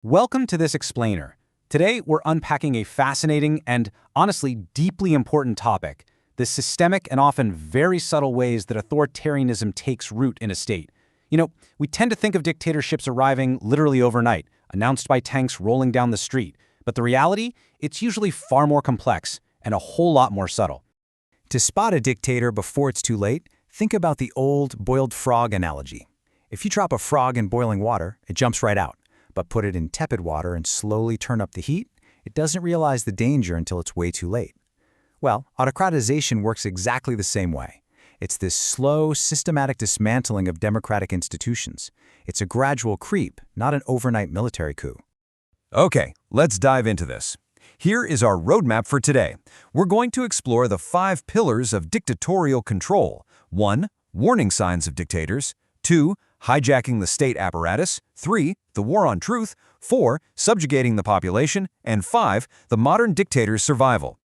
Welcome to this explainer. Today, we're unpacking a fascinating and, honestly, deeply important topic, the systemic and often very subtle ways that authoritarianism takes root in a state. We tend to think of dictatorships arriving literally overnight, announced by tanks rolling down the street. But the reality, it's usually far more complex and a whole lot more subtle. To spot a dictator before it's too late, think about the old boiled frog analogy. If you drop a frog in boiling water, it jumps right out. But put it in tepid water and slowly turn up the heat, it doesn't realize the danger until it's way too late. Well, autocratization works exactly the same way. It's this slow, systematic dismantling of democratic institutions. It's a gradual creep, not an overnight military coup. Okay, let's dive into this. Here is our roadmap for today. We're going to explore the 5 pillars of dictatorial control. 1. Warning signs of dictators. 2. Hijacking the state apparatus. 3. The war on truth. 4. Subjugating the population. And 5. The modern dictator's survival.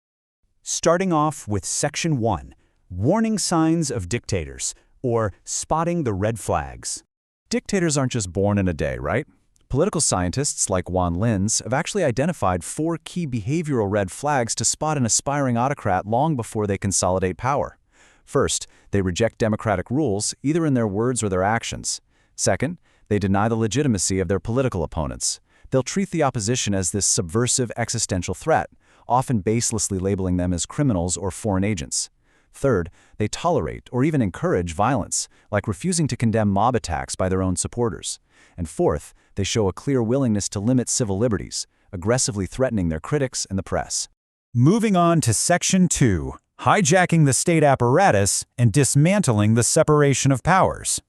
Starting off with Section 1, Warning Signs of Dictators, or Spotting the Red Flags. Dictators aren't just born in a day, right? Political scientists like Juan Linz have actually identified 4 key behavioral red flags to spot an aspiring autocrat long before they consolidate power. First, they reject democratic rules, either in their words or their actions. Second, they deny the legitimacy of their political opponents. They'll treat the opposition as this subversive existential threat, often baselessly labeling them as criminals or foreign agents. Third, they tolerate or even encourage violence, like refusing to condemn mob attacks by their own supporters. And fourth, they show a clear willingness to limit civil liberties, aggressively threatening their critics and the press. Moving on to Section 2, Hijacking the state apparatus and dismantling the separation of powers.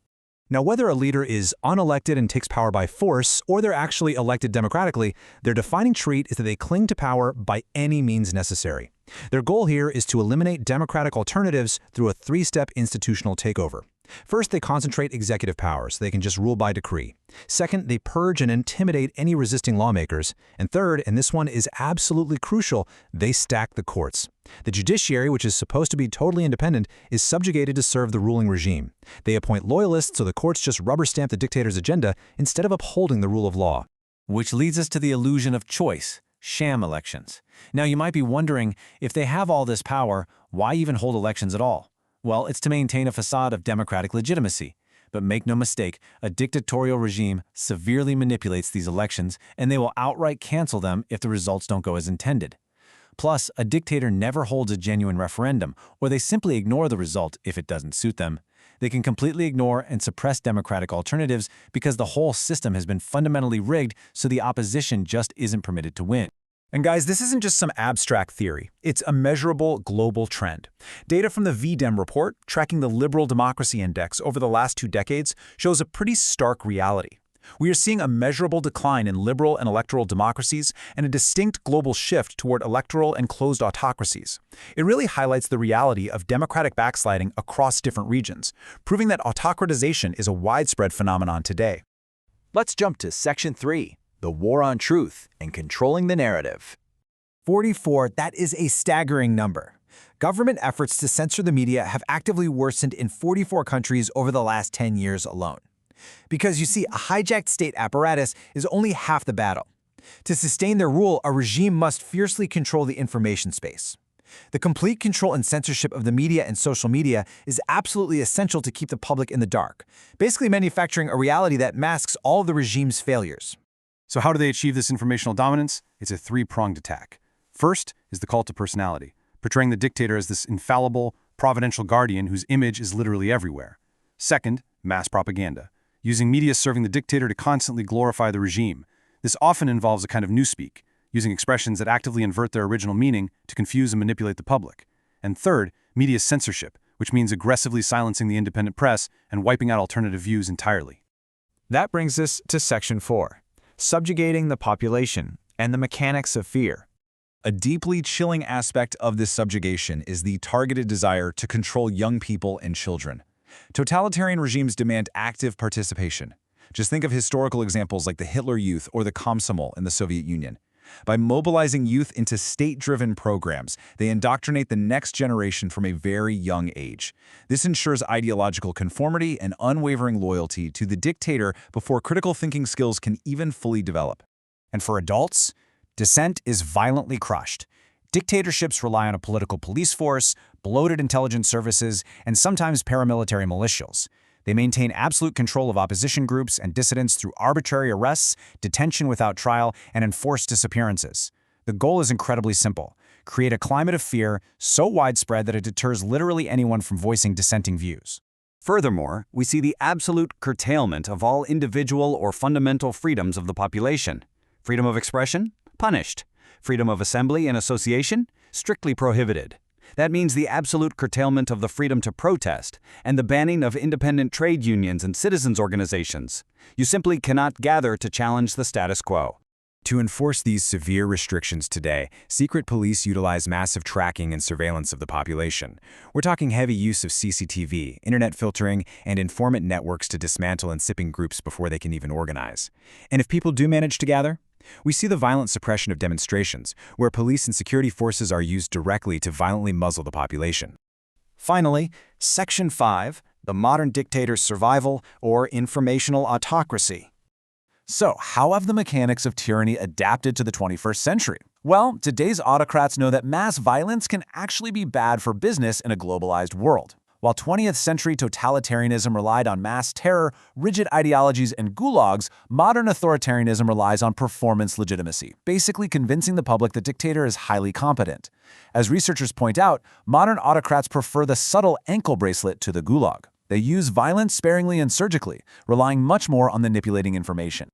Now, whether a leader is unelected and takes power by force, or they're actually elected democratically, their defining trait is that they cling to power by any means necessary. Their goal here is to eliminate democratic alternatives through a 3-step institutional takeover. First, they concentrate executive power so they can just rule by decree. Second, they purge and intimidate any resisting lawmakers. And third, and this one is absolutely crucial, they stack the courts. The judiciary, which is supposed to be totally independent, is subjugated to serve the ruling regime. They appoint loyalists so the courts just rubber stamp the dictator's agenda instead of upholding the rule of law. Which leads us to the illusion of choice, sham elections. Now, you might be wondering, if they have all this power, why even hold elections at all? Well, it's to maintain a facade of democratic legitimacy. But make no mistake, a dictatorial regime severely manipulates these elections, and they will outright cancel them if the results don't go as intended. Plus, a dictator never holds a genuine referendum, or they simply ignore the result if it doesn't suit them. They can completely ignore and suppress democratic alternatives because the whole system has been fundamentally rigged so the opposition just isn't permitted to win. And guys, this isn't just some abstract theory. It's a measurable global trend. Data from the VDEM report, tracking the Liberal Democracy Index over the last 2 decades, shows a pretty stark reality. We are seeing a measurable decline in liberal and electoral democracies and a distinct global shift toward electoral and closed autocracies. It really highlights the reality of democratic backsliding across different regions, proving that autocratization is a widespread phenomenon today. Let's jump to Section 3, the war on truth and controlling the narrative. 44, that is a staggering number. Government efforts to censor the media have actively worsened in 44 countries over the last 10 years alone. Because you see, a hijacked state apparatus is only half the battle. To sustain their rule, a regime must fiercely control the information space. The complete control and censorship of the media and social media is absolutely essential to keep the public in the dark, basically manufacturing a reality that masks all of the regime's failures. So how do they achieve this informational dominance? It's a 3-pronged attack. First is the cult of personality, portraying the dictator as this infallible, providential guardian whose image is literally everywhere. Second, mass propaganda, using media serving the dictator to constantly glorify the regime. This often involves a kind of newspeak, using expressions that actively invert their original meaning to confuse and manipulate the public. And third, media censorship, which means aggressively silencing the independent press and wiping out alternative views entirely. That brings us to Section 4, Subjugating the population and the mechanics of fear. A deeply chilling aspect of this subjugation is the targeted desire to control young people and children. Totalitarian regimes demand active participation. Just think of historical examples like the Hitler Youth or the Komsomol in the Soviet Union. By mobilizing youth into state-driven programs, they indoctrinate the next generation from a very young age. This ensures ideological conformity and unwavering loyalty to the dictator before critical thinking skills can even fully develop. And for adults, dissent is violently crushed. Dictatorships rely on a political police force, bloated intelligence services, and sometimes paramilitary militias. They maintain absolute control of opposition groups and dissidents through arbitrary arrests, detention without trial, and enforced disappearances. The goal is incredibly simple: create a climate of fear so widespread that it deters literally anyone from voicing dissenting views. Furthermore, we see the absolute curtailment of all individual or fundamental freedoms of the population. Freedom of expression? Punished. Freedom of assembly and association? Strictly prohibited. That means the absolute curtailment of the freedom to protest and the banning of independent trade unions and citizens' organizations. You simply cannot gather to challenge the status quo. To enforce these severe restrictions today, secret police utilize massive tracking and surveillance of the population. We're talking heavy use of CCTV, internet filtering, and informant networks to dismantle inciting groups before they can even organize. And if people do manage to gather, we see the violent suppression of demonstrations, where police and security forces are used directly to violently muzzle the population. Finally, Section 5, the modern dictator's survival or informational autocracy. So, how have the mechanics of tyranny adapted to the 21st century? Well, today's autocrats know that mass violence can actually be bad for business in a globalized world. While 20th century totalitarianism relied on mass terror, rigid ideologies, and gulags, modern authoritarianism relies on performance legitimacy, basically convincing the public the dictator is highly competent. As researchers point out, modern autocrats prefer the subtle ankle bracelet to the gulag. They use violence sparingly and surgically, relying much more on manipulating information.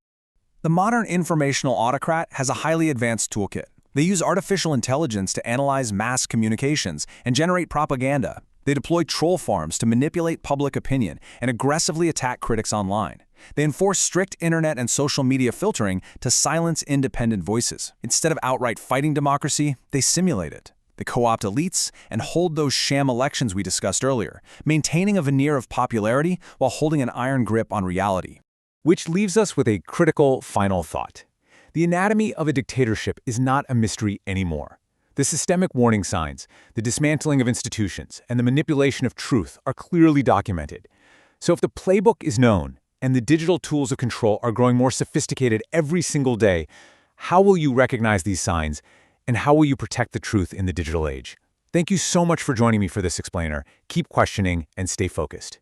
The modern informational autocrat has a highly advanced toolkit. They use artificial intelligence to analyze mass communications and generate propaganda. They deploy troll farms to manipulate public opinion and aggressively attack critics online. They enforce strict internet and social media filtering to silence independent voices. Instead of outright fighting democracy, they simulate it. They co-opt elites and hold those sham elections we discussed earlier, maintaining a veneer of popularity while holding an iron grip on reality. Which leaves us with a critical final thought. The anatomy of a dictatorship is not a mystery anymore. The systemic warning signs, the dismantling of institutions, and the manipulation of truth are clearly documented. So if the playbook is known and the digital tools of control are growing more sophisticated every single day, how will you recognize these signs, and how will you protect the truth in the digital age? Thank you so much for joining me for this explainer. Keep questioning and stay focused.